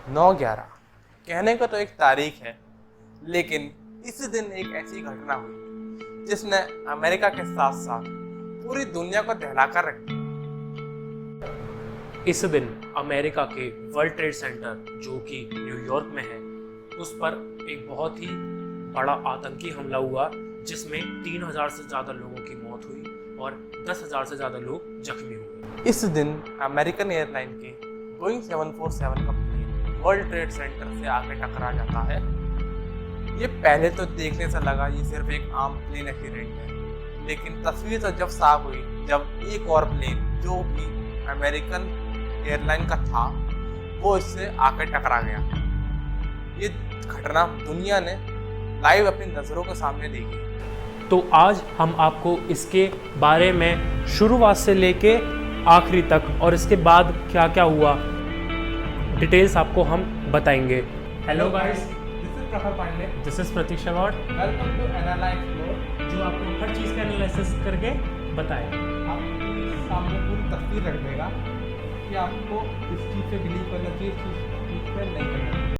9/11 कहने को तो एक तारीख है, लेकिन इस दिन एक ऐसी घटना हुई जिसने अमेरिका के साथ साथ पूरी दुनिया को दहलाकर रख दिया। इस दिन अमेरिका के वर्ल्ड ट्रेड सेंटर जो कि न्यूयॉर्क में है, उस पर एक बहुत ही बड़ा आतंकी हमला हुआ जिसमें 3000 से ज़्यादा लोगों की मौत हुई और 10,000 से ज़्यादा लोग जख्मी हुए। इस दिन अमेरिकन एयरलाइन के बोइंग 747 का प्लेन वर्ल्ड ट्रेड सेंटर से आके टकरा जाता है। ये पहले तो देखने से लगा ये सिर्फ एक आम प्लेन एक्सीडेंट है, लेकिन तस्वीर तो जब साफ हुई जब एक और प्लेन जो भी अमेरिकन एयरलाइन का था वो इससे आकर टकरा गया। ये घटना दुनिया ने लाइव अपनी नज़रों के सामने देखी। तो आज हम आपको इसके बारे में शुरुआत से लेके आखिरी तक और इसके बाद क्या क्या हुआ डिटेल्स आपको हम बताएंगे। Hello guys, this is Prakhar Pandey, this is Pratiksha Gaur. Welcome to Analyse Explore, जो आपको हर चीज़ का एनालिसिस करके बताए। आपके सामने पूरी तस्वीर रख देगा कि आपको इस चीज़ पे बिलीव करना चाहिए, इस चीज़ पे नहीं करना चाहिए।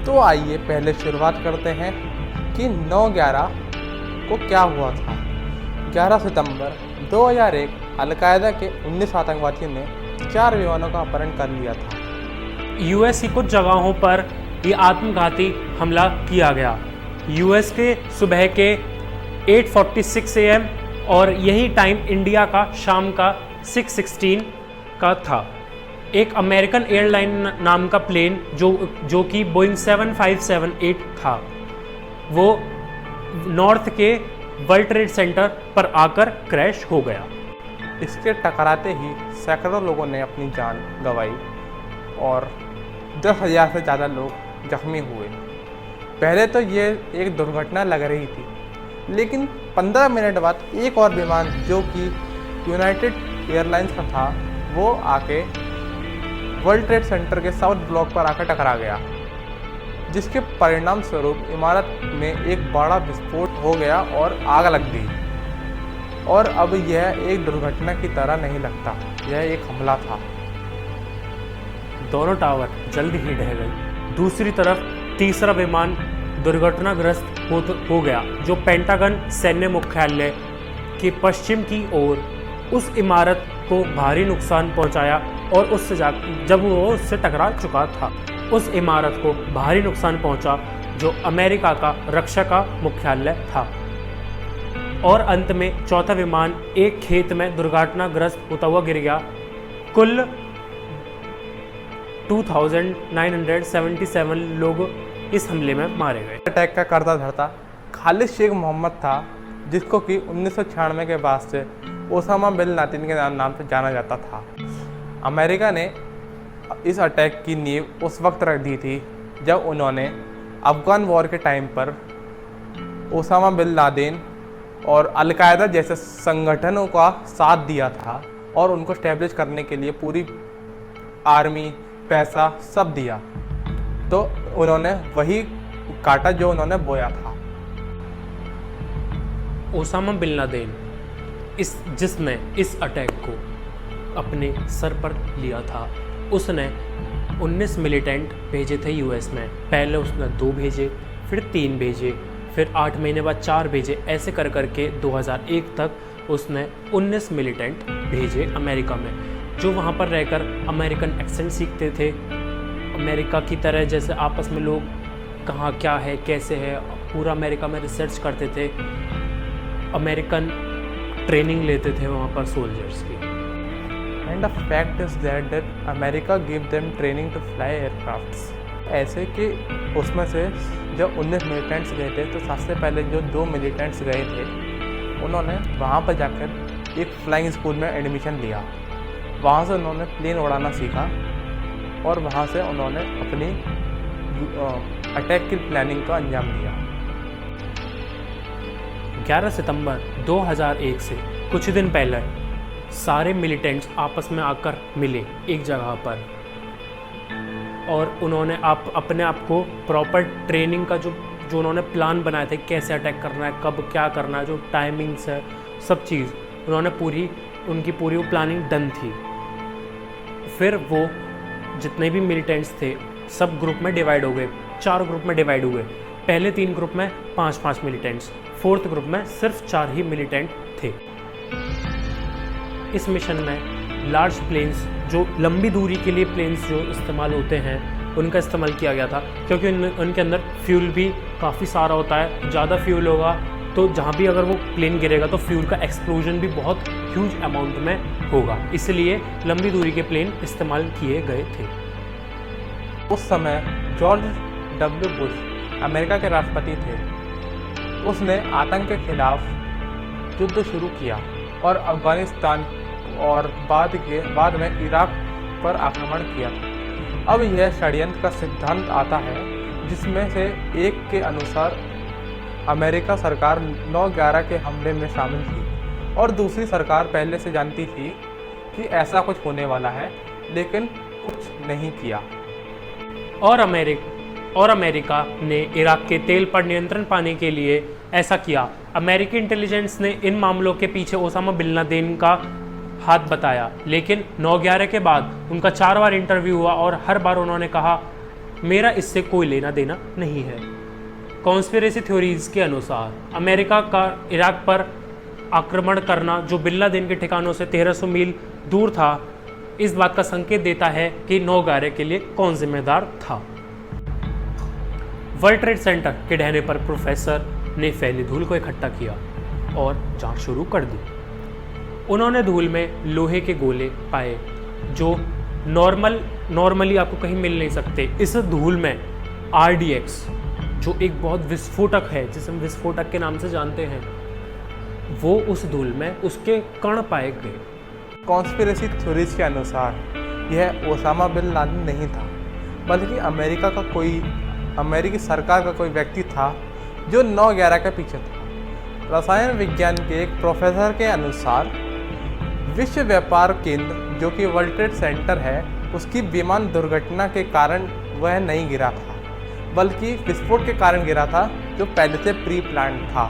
तो आइए पहले शुरुआत करते हैं कि 9/11 को क्या हुआ था। 11 सितंबर 2001 अलकायदा के 19 आतंकवादियों ने 4 विमानों का अपहरण कर लिया था। यूएस की कुछ जगहों पर ये आत्मघाती हमला किया गया। यूएस के सुबह के 8:46 AM और यही टाइम इंडिया का शाम का 6:16 का था। एक अमेरिकन एयरलाइन नाम का प्लेन जो कि बोइंग 7578 था, वो नॉर्थ के वर्ल्ड ट्रेड सेंटर पर आकर क्रैश हो गया। इसके टकराते ही सैकड़ों लोगों ने अपनी जान गंवाई और 10,000 से ज़्यादा लोग जख्मी हुए। पहले तो ये एक दुर्घटना लग रही थी, लेकिन 15 मिनट बाद एक और विमान जो कि यूनाइटेड एयरलाइंस का था वो आके वर्ल्ड ट्रेड सेंटर के साउथ ब्लॉक पर आकर टकरा गया, जिसके परिणाम स्वरूप इमारत में एक बड़ा विस्फोट हो गया और आग लग गई। और अब यह एक दुर्घटना की तरह नहीं लगता, यह एक हमला था। दोनों टावर जल्द ही ढह गए। दूसरी तरफ तीसरा विमान दुर्घटनाग्रस्त हो गया, जो पेंटागन सैन्य मुख्यालय के पश्चिम की ओर उस इमारत को भारी नुकसान पहुंचाया और जब वो उससे टकरा चुका था, उस इमारत को भारी नुकसान पहुंचा जो अमेरिका का रक्षा का मुख्यालय था। और अंत में चौथा विमान एक खेत में दुर्घटनाग्रस्त होता हुआ गिर गया। कुल 2977 लोग इस हमले में मारे गए। अटैक का करता धरता खालिद शेख मोहम्मद था, जिसको कि 1996 के बाद से ओसामा बिन लादेन के नाम से जाना जाता था। अमेरिका ने इस अटैक की नींव उस वक्त रख दी थी जब उन्होंने अफ़गान वॉर के टाइम पर ओसामा बिन लादेन और अलकायदा जैसे संगठनों का साथ दिया था और उनको स्टैब्लिश करने के लिए पूरी आर्मी, पैसा सब दिया। तो उन्होंने वही काटा जो उन्होंने बोया था। ओसामा बिन लादेन जिसने इस अटैक को अपने सर पर लिया था, उसने 19 मिलिटेंट भेजे थे यूएस में। पहले उसने 2 भेजे, फिर 3 भेजे, फिर 8 महीने बाद 4 भेजे। ऐसे कर करके 2001 तक उसने 19 मिलिटेंट भेजे अमेरिका में, जो वहाँ पर रहकर अमेरिकन एक्सेंट सीखते थे। अमेरिका की तरह जैसे आपस में लोग कहाँ क्या है कैसे है पूरा अमेरिका में रिसर्च करते थे। अमेरिकन ट्रेनिंग लेते थे वहाँ पर सोल्जर्स की। And the fact is that America gave them training to fly aircrafts। ऐसे कि उसमें से जब 19 मिलिटेंट्स गए थे तो सबसे पहले जो 2 मिलिटेंट्स गए थे उन्होंने वहाँ पर जाकर एक फ्लाइंग स्कूल में एडमिशन लिया। वहाँ से उन्होंने प्लेन उड़ाना सीखा और वहाँ से उन्होंने अपनी अटैक की प्लानिंग का अंजाम दिया। 11 सितंबर 2001 से कुछ दिन पहले सारे मिलिटेंट्स आपस में आकर मिले एक जगह पर। और उन्होंने अपने आप को प्रॉपर ट्रेनिंग का जो उन्होंने प्लान बनाए थे, कैसे अटैक करना है, कब क्या करना है, जो टाइमिंग्स है, सब चीज़ उन्होंने उनकी पूरी वो प्लानिंग डन थी। फिर वो जितने भी मिलिटेंट्स थे सब ग्रुप में डिवाइड हो गए, 4 ग्रुप में डिवाइड हुए। पहले 3 ग्रुप में 5-5 मिलिटेंट्स, 4th ग्रुप में सिर्फ 4 ही मिलिटेंट थे। इस मिशन में लार्ज प्लेन्स, जो लंबी दूरी के लिए प्लेन्स जो इस्तेमाल होते हैं, उनका इस्तेमाल किया गया था, क्योंकि उनके अंदर फ्यूल भी काफ़ी सारा होता है। ज़्यादा फ्यूल होगा तो जहाँ भी अगर वो प्लेन गिरेगा तो फ्यूल का एक्सप्लोजन भी बहुत ह्यूज अमाउंट में होगा, इसलिए लंबी दूरी के प्लेन इस्तेमाल किए गए थे। उस समय जॉर्ज डब्ल्यू बुश अमेरिका के राष्ट्रपति थे। उसने आतंक के खिलाफ युद्ध शुरू किया और अफगानिस्तान और बाद में इराक पर आक्रमण किया। अब यह षड्यंत्र का सिद्धांत आता है, जिसमें से एक के अनुसार अमेरिका सरकार 9/11 के हमले में शामिल थी और दूसरी सरकार पहले से जानती थी कि ऐसा कुछ होने वाला है, लेकिन कुछ नहीं किया। और अमेरिका ने इराक के तेल पर नियंत्रण पाने के लिए ऐसा किया। अमेरिकी इंटेलिजेंस ने इन मामलों के पीछे ओसामा बिन लादेन का हाथ बताया, लेकिन 9/11 के बाद उनका 4 बार इंटरव्यू हुआ और हर बार उन्होंने कहा मेरा इससे कोई लेना देना नहीं है। कॉन्स्पिरेसी थ्योरीज के अनुसार अमेरिका का इराक पर आक्रमण करना, जो बिन लादेन के ठिकानों से 1300 मील दूर था, इस बात का संकेत देता है कि 9/11 के लिए कौन जिम्मेदार था। वर्ल्ड ट्रेड सेंटर के ढहने पर प्रोफेसर ने फैली धूल को इकट्ठा किया और जांच शुरू कर दी। उन्होंने धूल में लोहे के गोले पाए जो नॉर्मली आपको कहीं मिल नहीं सकते। इस धूल में RDX, जो एक बहुत विस्फोटक है, जिसे हम विस्फोटक के नाम से जानते हैं, वो उस धूल में उसके कण पाए गए। कॉन्स्पिरेसी थ्योरीज के अनुसार यह ओसामा बिन लादेन नहीं था, बल्कि अमेरिकी सरकार का कोई व्यक्ति था जो 9/11 के पीछे था। रसायन विज्ञान के एक प्रोफेसर के अनुसार विश्व व्यापार केंद्र, जो कि वर्ल्ड ट्रेड सेंटर है, उसकी विमान दुर्घटना के कारण वह नहीं गिरा था, बल्कि विस्फोट के कारण गिरा था, जो पहले से प्री प्लान था।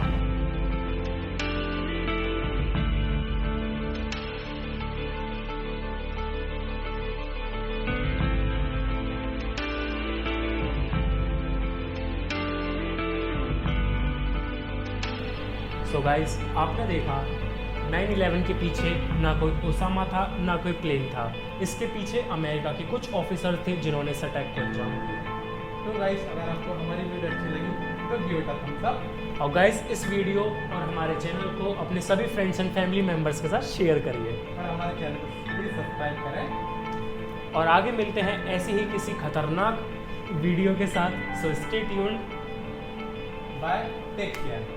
सो गाइस, आपने देखा 9/11 के पीछे ना कोई ओसामा था, ना कोई प्लेन था। इसके पीछे अमेरिका के कुछ ऑफिसर थे जिन्होंने इस अटैक को अंजाम दिया। तो गाइस, अगर आपको हमारी वीडियो अच्छी लगी तो give it a thumbs up. और गाइस, इस वीडियो और हमारे चैनल को अपने सभी फ्रेंड्स एंड फैमिली मेम्बर्स के साथ शेयर करिए और हमारे चैनल को प्लीज सब्सक्राइब करें। और आगे मिलते हैं ऐसे ही किसी खतरनाक वीडियो के साथ। So stay tuned, bye, take care.